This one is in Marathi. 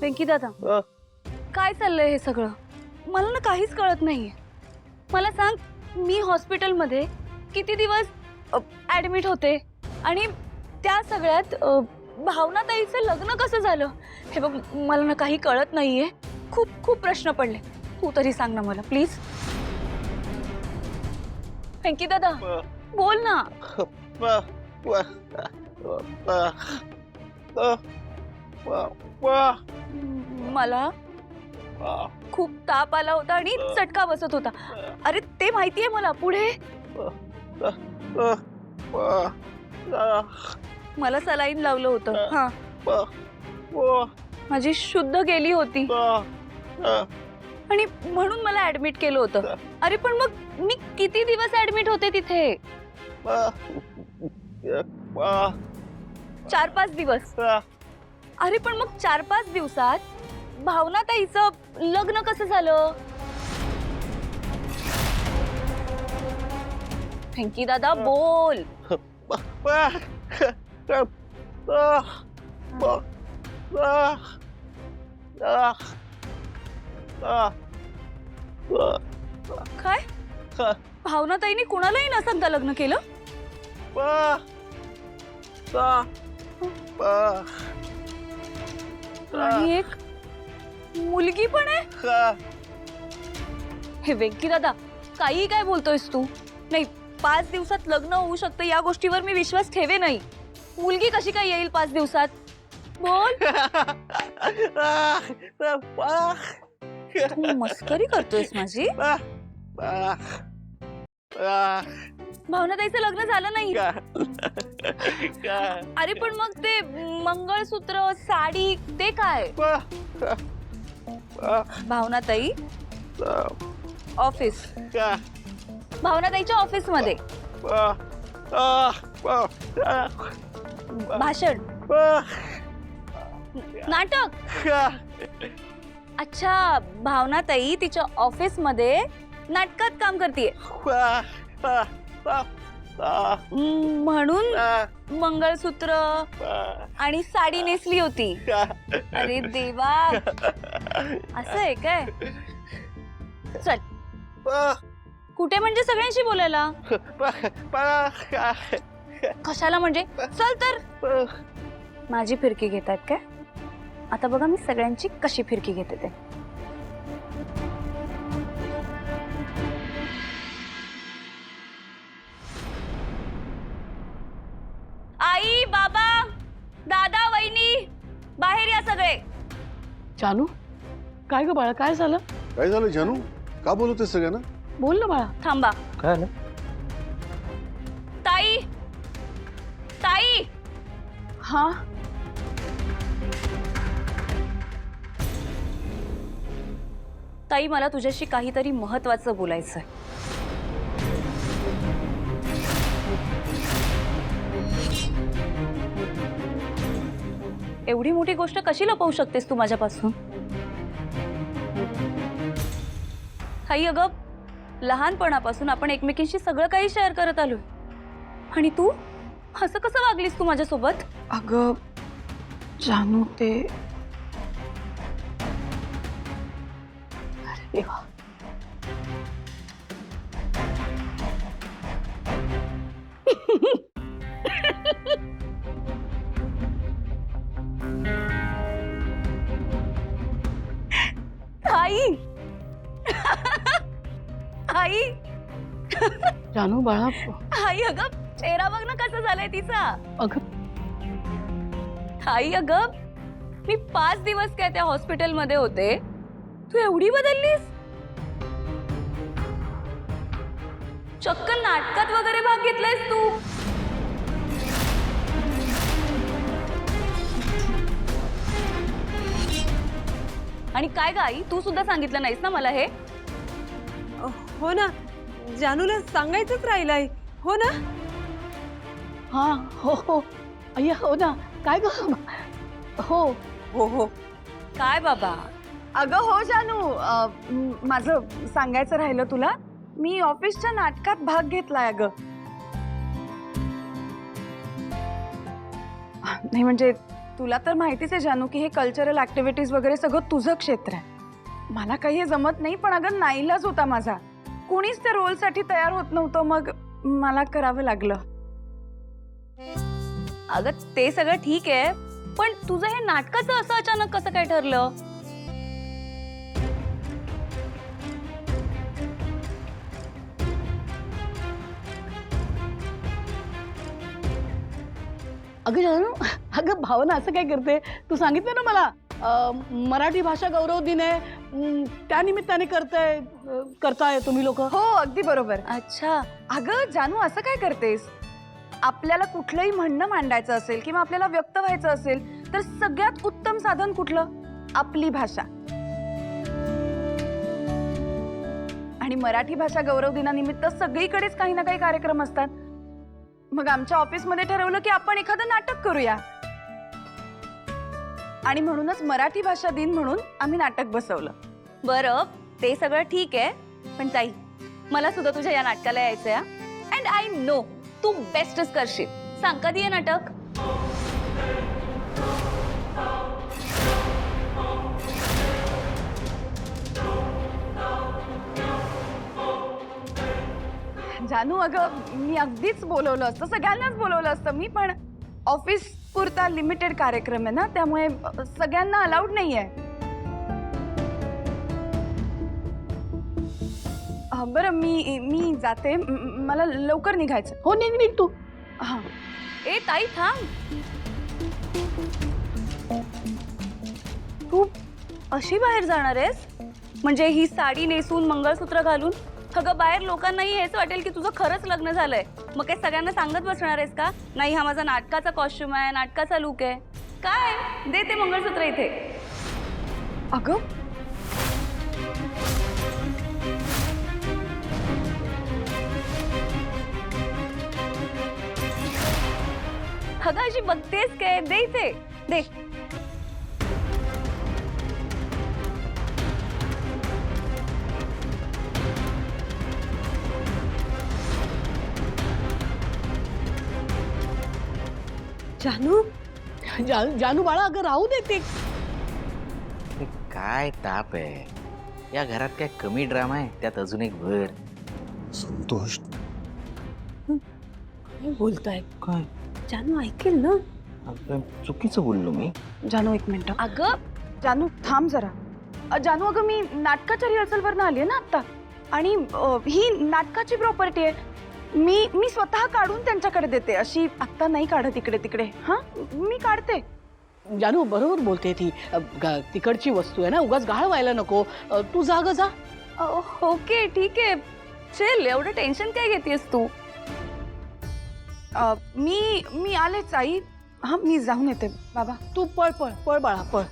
वेंकी दादा, काय चाललंय हे सगळं? मला ना काहीच कळत नाहीये. मला सांग, मी हॉस्पिटलमध्ये किती दिवस ऍडमिट होते आणि त्या सगळ्यात भावनाताईचं लग्न कसं झालं हे बघ, मला ना काही कळत नाहीये. खूप खूप प्रश्न पडले. तू तरी सांग ना मला प्लीज. वेंकी दादा, बोल ना. मला खूप ताप आला होता आणि चटका बसत होता. अरे ते माहितीये मला. पुढे मला सलाईन लावलं होतं. हा, माझी शुद्ध गेली होती आणि म्हणून मला ऍडमिट केलं होतं. अरे पण मग मी किती दिवस ऍडमिट होते तिथे? 4-5 दिवस. अरे पण मग 4-5 दिवसात भावनाताईचं लग्न कसं झालं? वेंकी दादा बोल. काय? भावनाताईने कुणालाही न सांगता लग्न केलं? आणि एक मुलगी पण आहे? हे वेंकी दादा, काही काय बोलतोयस तू? नाही, 5 दिवसात लग्न होऊ शकतं या गोष्टीवर मी विश्वास ठेवे नाही. मुलगी कशी काय येईल 5 दिवसात? बोल. तू मस्करी करतोयस माझी? भावनाताईचं लग्न झालं नाही. अरे पण मग ते मंगळसूत्र, साडी ते काय? भावनाताई ऑफिस, भावनाताईच्या ऑफिस मध्ये भाषण, नाटक. अच्छा, भावनाताई तिच्या ऑफिस मध्ये नाटकात काम करते म्हणून मंगळसूत्र आणि साडी नेसली होती. अरे देवा, असं आहे काय? चल, कुठे म्हणजे सगळ्यांशी बोलायला? कशाला म्हणजे? चल तर. माझी फिरकी घेतात काय? आता बघा मी सगळ्यांची कशी फिरकी घेते ते. आई, बाबा, दादा, वहिनी, बाहेर या सगळे. जानू, काय ग बाळा, काय झालं? काय झालं जानू? का बोलवते सगळ्यांना? बोल ना बाळा. थांबा. काय ना? ताई, ताई. हा, ताई, मला तुझ्याशी काहीतरी महत्त्वाचं बोलायचंय. एवढी मोठी गोष्ट कशी लपवू शकतेस तू माझ्यापासून? ताई, अगं लहानपणापासून आपण एकमेकींशी सगळं काही शेअर करत आलोय आणि तू असं कसं वागलीस तू माझ्यासोबत? अगं जानू, ते अरे देवा. आई. आई. जानू बाळा, आई, अगं चेहरा बघ ना कसा झालाय तिचा. अगं आई, अगं मी 5 दिवस काय त्या हॉस्पिटलमध्ये होते, तू एवढी बदललीस? चक्क नाटकात वगैरे भाग घेतलायस तू. आणि काय ग आई, तू सुद्धा सांगितलं नाहीस ना मला हे? हो ना, जानूला सांगायचंच राहिलंय. हो ना? हा, हो हो, अय्या हो ना. काय ग? हो हो हो. काय बाबा? अगं हो जानू, माझं सांगायचं राहिलं तुला. मी ऑफिसच्या नाटकात भाग घेतलाय अगं. नाही म्हणजे तुला तर माहितीच आहे जानू की हे कल्चरल ऍक्टिव्हिटीज वगैरे सगळं तुझं क्षेत्र आहे. मला काही हे जमत नाही, पण अगं नाईलाज होता माझा. कुणीच त्या रोलसाठी तयार होत नव्हतं, मग मला करावं लागलं. अगं ते सगळं ठीक आहे, पण तुझं हे नाटकाचं असं अचानक कसं काय ठरलं? अगं जानू, अगं भावना असं काय करते, तू सांगितलं ना मला मराठी भाषा गौरव दिन आहे, त्या निमित्ताने करताय तुम्ही लोक. हो अगदी बरोबर. अच्छा. अगं जानू असं काय करतेस? आपल्याला कुठलंही म्हणणं मांडायचं असेल किंवा आपल्याला व्यक्त व्हायचं असेल तर सगळ्यात उत्तम साधन कुठलं? आपली भाषा. आणि मराठी भाषा गौरव दिनानिमित्त सगळीकडेच काही ना काही कार्यक्रम असतात. मग आमच्या ऑफिसमध्ये ठरवलं की आपण एखादं नाटक करूया, आणि म्हणूनच मराठी भाषा दिन म्हणून आम्ही नाटक बसवलं. बरं ते सगळं ठीक आहे, पण ताई मला सुद्धा तुझ्या या नाटकाला यायचंय. अँड आय नो तू बेस्टच करशील. सांग कधी आहे नाटक? जानू अगं मी अगदीच बोलवलं असतं, सगळ्यांनाच बोलवलं असतं मी, पण ऑफिस पुरता लिमिटेड कार्यक्रम आहे ना, त्यामुळे सगळ्यांना अलाउड नाहीये. बरं मी जाते, मला लवकर निघायचं. हो निघ तू. हां. ए ताई थांब. तू अशी बाहेर जाणार आहेस? म्हणजे ही साडी नेसून मंगळसूत्र घालून? अगं बाहेर लोकांनाही हेच वाटेल की तुझं खरंच लग्न झालंय. मग काय सगळ्यांना सांगत बसणार आहेस का? नाही हा माझा नाटकाचा कॉस्ट्युम आहे, नाटकाचा लुक आहे. काय दे ते मंगळसूत्र इथे. अगं अगं अशी बघतेस काय? दे इथे दे. जानू जानू बाळा, अगं राहू दे ते. हे काय ताप आहे या घरात, काय कमी ड्रामा आहे त्यात अजून एक भर. संतोष, काय बोलताय? काय जानू ऐकेल ना. काय चुकीचं बोललो मी? जानू एक मिनिट. अगं जानू थांब जरा. जानू अगं मी नाटकाच्या रिहर्सलवरनं आली आहे ना आत्ता, आणि ही नाटकाची प्रॉपर्टी आहे. मी स्वतः काढून त्यांच्याकडे देते, अशी आत्ता नाही काढत इकडे तिकडे. हां मी काढते. जानू बरोबर बोलते ती, तिकडची वस्तू आहे ना, उगाच गाळ व्हायला नको. तू जा ग जा. ओके ठीक आहे, चल. एवढं टेन्शन काय घेतेस तू? मी आलेच आई. हां मी जाऊन येते बाबा. तू पळ पळ पळ बाळा पळ.